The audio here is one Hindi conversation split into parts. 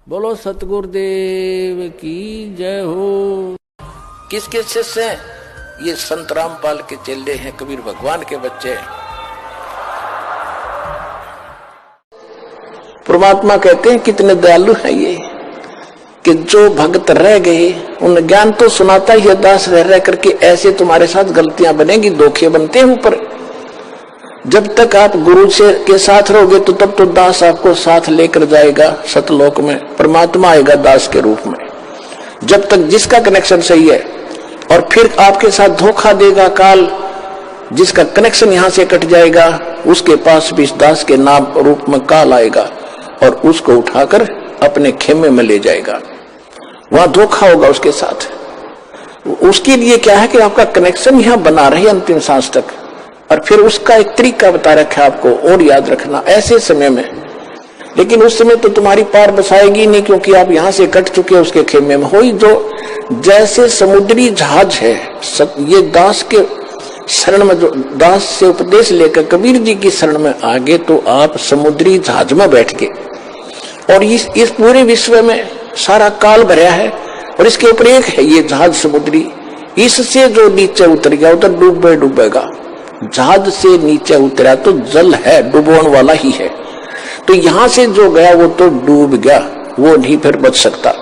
बोलो सतगुरुदेव की जय हो। किसके शिष्य हैं? ये संत रामपाल के चेले हैं, कबीर भगवान के बच्चे हैं। परमात्मा कहते हैं कितने दयालु हैं ये, कि जो भक्त रह गए उन ज्ञान तो सुनाता ही है, दास रह रह करके ऐसे तुम्हारे साथ गलतियां बनेगी, धोखे बनते हैं ऊपर। जब तक आप गुरु से के साथ रहोगे तो तब तो दास आपको साथ लेकर जाएगा सतलोक में, परमात्मा आएगा दास के रूप में। जब तक जिसका कनेक्शन सही है, और फिर आपके साथ धोखा देगा काल, जिसका कनेक्शन यहां से कट जाएगा उसके पास भी इस दास के नाम रूप में काल आएगा और उसको उठाकर अपने खेमे में ले जाएगा। वहां धोखा होगा उसके साथ। उसके लिए क्या है कि आपका कनेक्शन यहां बना रहे अंतिम सांस तक। और फिर उसका एक तरीका बता रखा है आपको, और याद रखना ऐसे समय में। लेकिन उस समय तो तुम्हारी पार बसाएगी नहीं, क्योंकि आप यहां से कट चुके हो उसके खेमे में। हो जो जैसे समुद्री जहाज है, ये दास के शरण में, जो दास से उपदेश लेकर कबीर जी की शरण में आगे, तो आप समुद्री जहाज में बैठ के, और इस पूरे विश्व में सारा काल भरा है और इसके ऊपर एक है ये जहाज समुद्री। इससे जो नीचे उतर गया उधर डूबेगा। जहाज से नीचे उतरा तो जल है, डुबोने वाला ही है। तो यहां से जो गया वो तो डूब गया, वो नहीं फिर बच सकता।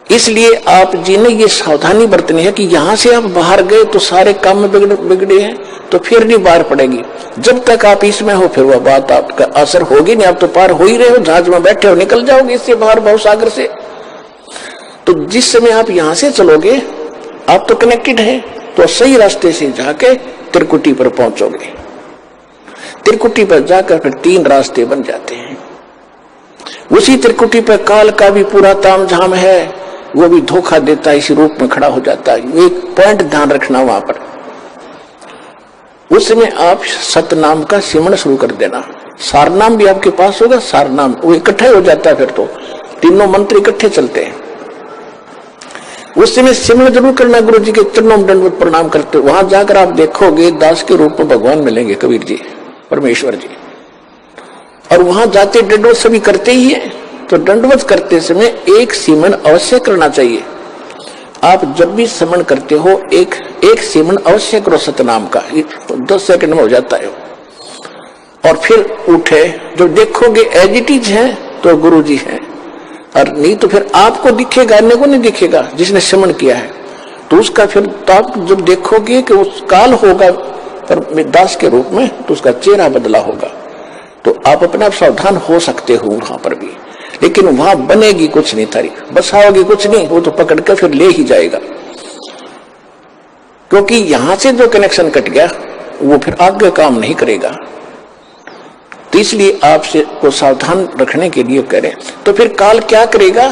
इसलिए आप जी ने ये सावधानी बरतनी है कि यहां से आप बाहर गए तो सारे काम में बिगड़े हैं, तो फिर नहीं बाहर पड़ेगी। जब तक आप इसमें हो फिर वह बात आपका असर होगी नहीं। आप तो पार हो ही रहे हो, जहाज में बैठे हो, निकल जाओगे इससे बाहर भवसागर से। तो जिस समय आप यहां से चलोगे आप तो कनेक्टेड है, तो सही रास्ते से जाके त्रिकुटी पर पहुंचोगे। त्रिकुटी पर जाकर फिर 3 रास्ते बन जाते हैं। उसी त्रिकुटी पर काल का भी पूरा तामझाम है, वो भी धोखा देता है, इसी रूप में खड़ा हो जाता है। एक पॉइंट ध्यान रखना वहां पर, उस समय आप सतनाम का सिमरण शुरू कर देना। सारनाम भी आपके पास होगा, सारनाम वो इकट्ठा हो जाता है, फिर तो तीनों मंत्र इकट्ठे चलते हैं। उस समय सिमरण जरूर करना, गुरु जी के चरणों में दंडवत प्रणाम करते। वहां जाकर आप देखोगे दास के रूप में भगवान मिलेंगे, कबीर जी, परमेश्वर जी। और वहां जाते दंडवत सभी करते ही है, तो दंडवत करते समय एक सिमरण अवश्य करना चाहिए। आप जब भी सिमरण करते हो एक सिमरण अवश्य करो सतनाम का, 10 सेकंड में हो जाता है। और फिर उठे, जब देखोगे एज इट इज है तो गुरु जी है, और नहीं तो फिर आपको दिखेगा, अन्य को नहीं दिखेगा जिसने सिमरण किया है। तो उसका फिर तो आप जब देखोगे कि उस काल होगा पर दास के रूप में, तो उसका चेहरा बदला होगा। तो आप अपने आप सावधान हो सकते हो वहां पर भी। लेकिन वहां बनेगी कुछ नहीं तारीख, बसाओगे कुछ नहीं, वो तो पकड़ कर फिर ले ही जाएगा। क्योंकि यहां से जो कनेक्शन कट गया वो फिर आगे काम नहीं करेगा। तो इसलिए आपसे को सावधान रखने के लिए करें। तो फिर काल क्या करेगा,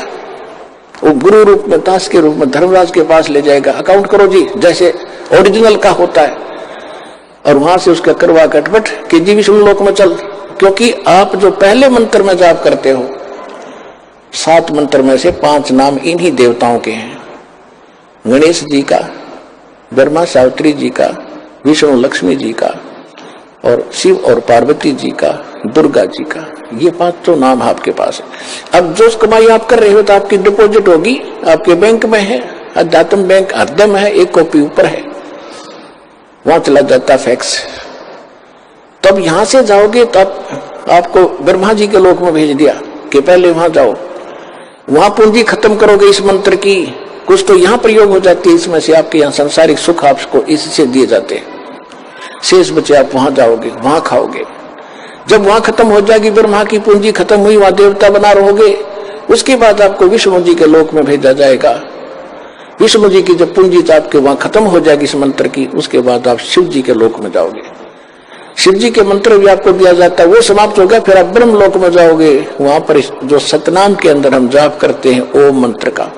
वो गुरु रूप में, दास के रूप में धर्मराज के पास ले जाएगा। अकाउंट करो जी जैसे ओरिजिनल का होता है, और वहां से उसका करवा कटपट कि जी विष्णु लोक में चल। क्योंकि आप जो पहले मंत्र में जाप करते हो, 7 मंत्र में से 5 नाम इन्हीं देवताओं के हैं। गणेश जी का, ब्रह्मा सावित्री जी का, विष्णु लक्ष्मी जी का, और शिव और पार्वती जी का, दुर्गा जी का। ये 5 नाम आपके पास है। अब जो कमाई आप कर रहे हो तो आपकी डिपॉजिट होगी, आपके बैंक में है, अध्यात्म बैंक हृदय में है, एक कॉपी ऊपर है, वहां चला जाता फैक्स। तब यहां से जाओगे तब आपको ब्रह्मा जी के लोक में भेज दिया कि पहले वहां जाओ, वहां पूंजी खत्म करोगे इस मंत्र की, कुछ तो यहां प्रयोग हो जाती है, इसमें से आपके यहाँ सांसारिक सुख आपको इससे दिए जाते हैं। शेष बचे आप वहां जाओगे, वहां खाओगे। जब वहां खत्म हो जाएगी, ब्रह्मा की पूंजी खत्म हुई, वहां देवता बना रहोगे, उसके बाद आपको विष्णु जी के लोक में भेजा जाएगा। विष्णु जी की जब पूंजी आपके वहां खत्म हो जाएगी इस मंत्र की, उसके बाद आप शिव जी के लोक में जाओगे। शिव जी के मंत्र भी आपको दिया जाता है, वो समाप्त हो गया, फिर आप ब्रह्म लोक में जाओगे। वहां पर जो सतनाम के अंदर हम जाप करते हैं ओम मंत्र का,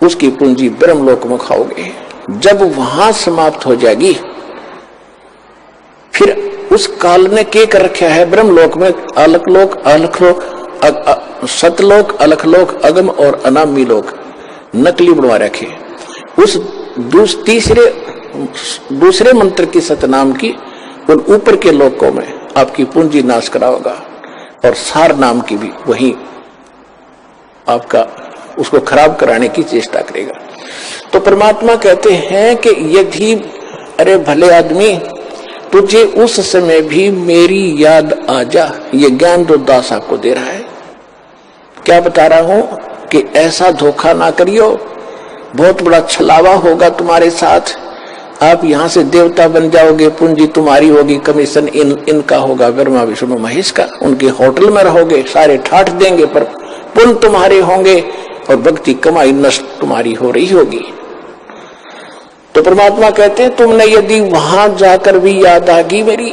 उसकी पूंजी ब्रह्म लोक में खाओगे। जब वहां समाप्त हो जाएगी, फिर उस काल ने के कर रखा है ब्रह्मलोक में अलखलोक, सतलोक, अलखलोक, अगम और अनामी लोक नकली बनवा रखे। उस दूसरे मंत्र की सतनाम की उन ऊपर के लोकों में आपकी पूंजी नाश करा होगा, और सार नाम की भी वही आपका उसको खराब कराने की चेष्टा करेगा। तो परमात्मा कहते हैं कि यदि अरे भले आदमी तुझे उस समय भी मेरी याद आ जा, ये ज्ञान तो दास आपको दे रहा है। क्या बता रहा हूं कि ऐसा धोखा ना करियो, बहुत बड़ा छलावा होगा तुम्हारे साथ। आप यहां से देवता बन जाओगे, पूंजी तुम्हारी होगी, कमीशन इनका होगा, ब्रह्मा विष्णु महेश का, उनके होटल में रहोगे, सारे ठाठ देंगे, पर पुण्य तुम्हारे होंगे और भक्ति कमाई नष्ट तुम्हारी हो रही होगी। तो परमात्मा कहते हैं तुमने यदि वहां जाकर भी याद आ गई मेरी,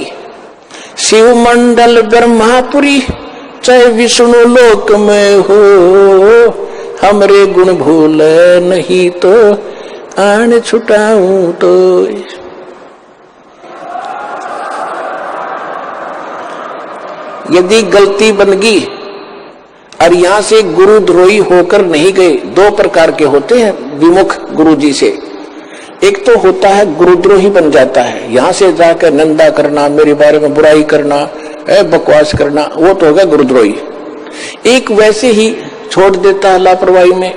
शिव मंडल ब्रह्मापुरी चाहे विष्णु लोक में हो, हमरे गुण भूल नहीं तो आन छुटाऊं तो। यदि गलती बन गई और यहां से गुरुद्रोही होकर नहीं गए, दो प्रकार के होते हैं विमुख गुरु जी से। एक तो होता है गुरुद्रोही बन जाता है, यहां से जाकर निंदा करना, मेरे बारे में बुराई करना, बकवास करना, वो तो होगा गुरुद्रोही। एक वैसे ही छोड़ देता है लापरवाही में,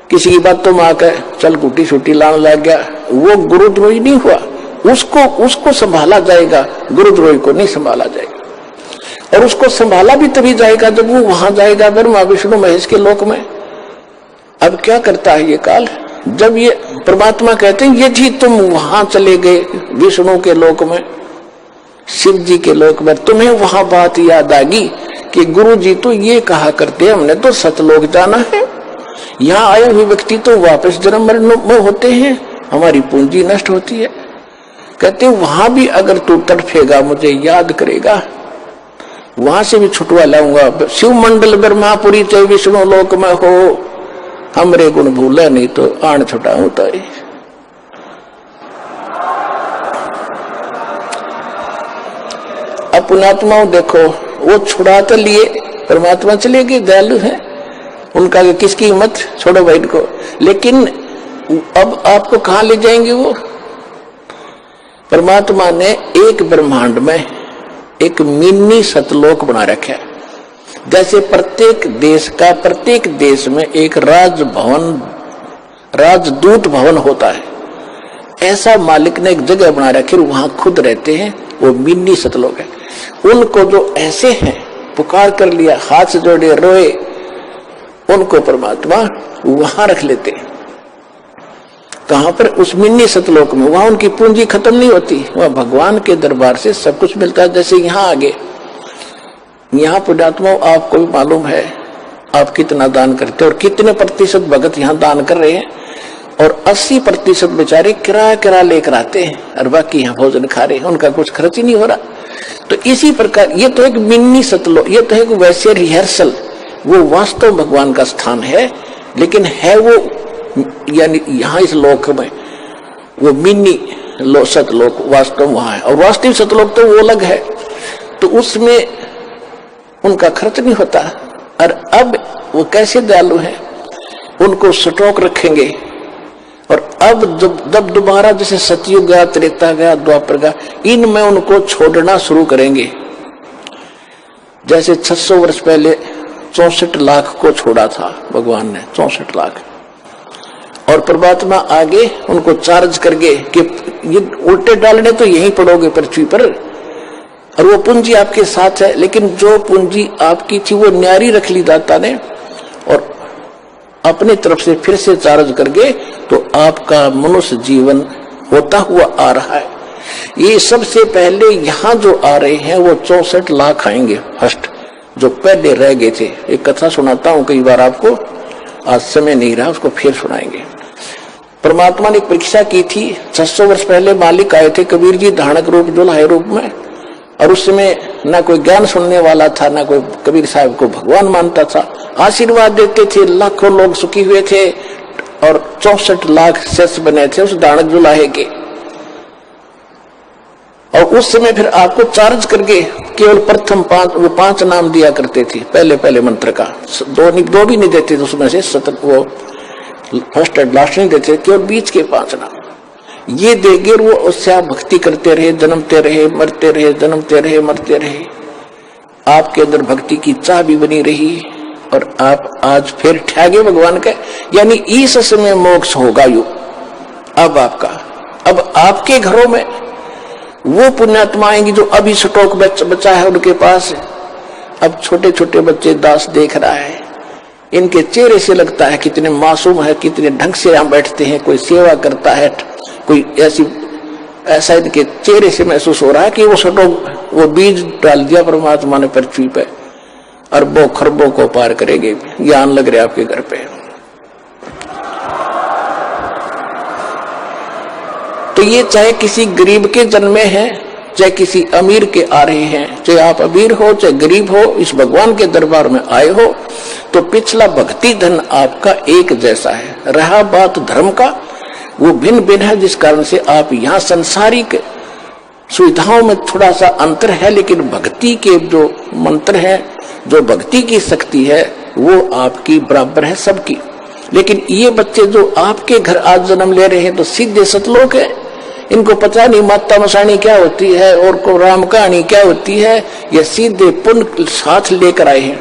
किसी की बातों में आकर चल गुटी छुट्टी लाने लग गया, वो गुरुद्रोही नहीं हुआ। उसको संभाला जाएगा, गुरुद्रोही को नहीं संभाला जाएगा। और उसको संभाला भी तभी जाएगा जब वो वहां जाएगा ब्रह्मा विष्णु महेश के लोक में। अब क्या करता है ये काल, जब ये परमात्मा कहते हैं यदि तुम वहां चले गए विष्णु के लोक में, शिव जी के लोक में, तुम्हें वहां बात याद आ गई कि गुरु जी तो ये कहा करते हमने तो सतलोक जाना है, यहाँ आए हुए व्यक्ति तो वापस जन्म मरण में होते हैं, हमारी पूंजी नष्ट होती है। कहते वहां भी अगर तू तड़फेगा, मुझे याद करेगा, वहां से भी छुटवा लाऊंगा। शिव मंडल ब्रह्मापुरी चाहे विष्णु लोक में हो, हमरे गुण भूले नहीं तो आन छुटाऊं तो। अब पुण्यात्माओं देखो, वो छुड़ा तो लिए, परमात्मा चले गए, दयालु है, उनका किसकी हिम्मत, छोड़ो भाई को। लेकिन अब आपको कहां ले जाएंगे वो? परमात्मा ने एक ब्रह्मांड में एक मिनी सतलोक बना रखा है। जैसे प्रत्येक देश में एक राजभवन, राजदूत भवन होता है, ऐसा मालिक ने एक जगह बना रखी, वहां खुद रहते हैं, वो मिनी सतलोक है। उनको जो ऐसे हैं पुकार कर लिया, हाथ से जोड़े रोए, उनको परमात्मा वहां रख लेते हैं। कहां पर? उस मिनी सतलोक में। वहां उनकी पूंजी खत्म नहीं होती, वहां भगवान के दरबार से सब कुछ मिलता है। जैसे यहाँ आगे, यहाँ पुण्यात्मा आपको भी मालूम है आप कितना दान करते हैं और कितने प्रतिशत भगत यहाँ दान कर रहे हैं, और 80% बेचारे किराया लेकर आते हैं और बाकी यहाँ भोजन खा रहे हैं, उनका कुछ खर्च ही नहीं हो रहा। तो इसी प्रकार ये तो एक मिनी सतलोक, ये तो एक वैसे रिहर्सल, वो वास्तव भगवान का स्थान है, लेकिन है वो यानी यहाँ इस लोक में वो मिनी सतलोक वास्तव वहां है, और वास्तविक सतलोक तो वो अलग है। तो उसमें उनका खर्च नहीं होता। और अब वो कैसे दयालु है, उनको स्टॉक रखेंगे। और अब जब दोबारा जैसे सतयुग गया, त्रेता गया, द्वापर गया, इनमें उनको छोड़ना शुरू करेंगे। जैसे 600 वर्ष पहले 64 लाख को छोड़ा था भगवान ने, 64 लाख, और परमात्मा आगे उनको चार्ज करके कि ये उल्टे डालने तो यहीं पड़ोगे पृथ्वी पर, और वो पूंजी आपके साथ है। लेकिन जो पूंजी आपकी थी वो न्यारी रख ली दाता ने, और अपनी तरफ से फिर से चार्ज करके तो आपका मनुष्य जीवन होता हुआ आ रहा है। ये सबसे पहले यहाँ जो आ रहे हैं वो 64 लाख आएंगे फर्स्ट, जो पहले रह गए थे। एक कथा सुनाता हूँ कई बार आपको, आज समय नहीं रहा, उसको फिर सुनाएंगे। परमात्मा ने परीक्षा की थी। 600 वर्ष पहले मालिक आए थे कबीर जी धानक रूप दुल्हाई रूप में, और उस समय ना कोई ज्ञान सुनने वाला था, ना कोई कबीर साहब को भगवान मानता था। आशीर्वाद देते थे, लाखों लोग सुखी हुए थे, और 64 लाख शिष्य बने थे उस धानक दुल्हाई के। और उस समय फिर आपको चार्ज करके केवल प्रथम 5 नाम दिया करते थे, पहले मंत्र का, दो भी नहीं देते थे उसमें से, वो फर्स्ट एंड लास्ट नहीं देते, केवल बीच के 5 नाम ये देगे। वो उससे आप भक्ति करते रहे, जन्मते रहे, मरते रहे, जन्मते रहे, मरते रहे, आपके अंदर भक्ति की चाह भी बनी रही, और आप आज फिर ठहगे भगवान के, यानी इस समय मोक्ष होगा यू। अब आपके घरों में वो पुण्यात्मा आएंगी जो अभी स्टॉक बचा है उनके पास। अब छोटे छोटे बच्चे दास देख रहा है, इनके चेहरे से लगता है कितने मासूम है, कितने ढंग से यहाँ बैठते हैं, कोई सेवा करता है, कोई ऐसा इनके चेहरे से महसूस हो रहा है कि वो स्टॉक, वो बीज डाल दिया परमात्मा ने पृथ्वी पे, अरबों खरबों को पार करेंगे। ज्ञान लग रहा है आपके घर पे। तो ये चाहे किसी गरीब के जन्मे हैं, चाहे किसी अमीर के आ रहे हैं, चाहे आप अमीर हो चाहे गरीब हो, इस भगवान के दरबार में आए हो, तो पिछला भक्ति धन आपका एक जैसा है। रहा बात धर्म का, वो भिन्न भिन्न है, जिस कारण से आप यहाँ संसारिक सुविधाओं में थोड़ा सा अंतर है, लेकिन भक्ति के जो मंत्र है, जो भक्ति की शक्ति है, वो आपकी बराबर है सबकी। लेकिन ये बच्चे जो आपके घर आज जन्म ले रहे हैं तो सीधे सतलोक है, इनको पता नहीं माता मसाणी क्या होती है और को राम कहानी क्या होती है, ये सीधे पुण्य साथ लेकर आए हैं।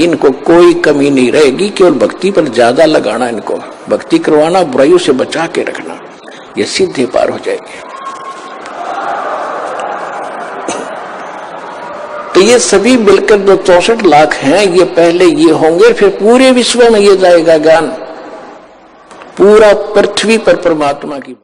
इनको कोई कमी नहीं रहेगी, केवल भक्ति पर ज्यादा लगाना, इनको भक्ति करवाना, बुराइयों से बचा के रखना, ये सीधे पार हो जाएंगे। तो ये सभी मिलकर जो 64 लाख हैं, ये पहले ये होंगे, फिर पूरे विश्व में ये जाएगा ज्ञान, पूरा पृथ्वी पर परमात्मा की।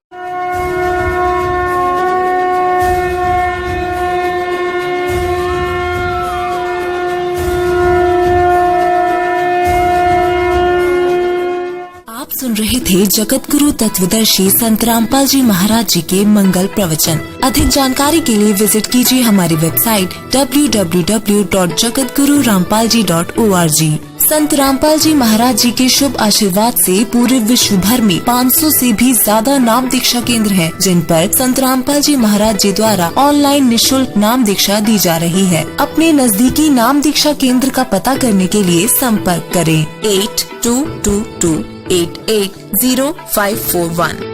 सुन रहे थे जगत गुरु तत्वदर्शी संत रामपाल जी महाराज जी के मंगल प्रवचन। अधिक जानकारी के लिए विजिट कीजिए हमारी वेबसाइट www.jagatgururampalji.org। संत रामपाल जी महाराज जी के शुभ आशीर्वाद से पूरे विश्व भर में 500 से भी ज्यादा नाम दीक्षा केंद्र हैं, जिन पर संत रामपाल जी महाराज जी द्वारा ऑनलाइन निःशुल्क नाम दीक्षा दी जा रही है। अपने नजदीकी नाम दीक्षा केंद्र का पता करने के लिए संपर्क करें 8222880541।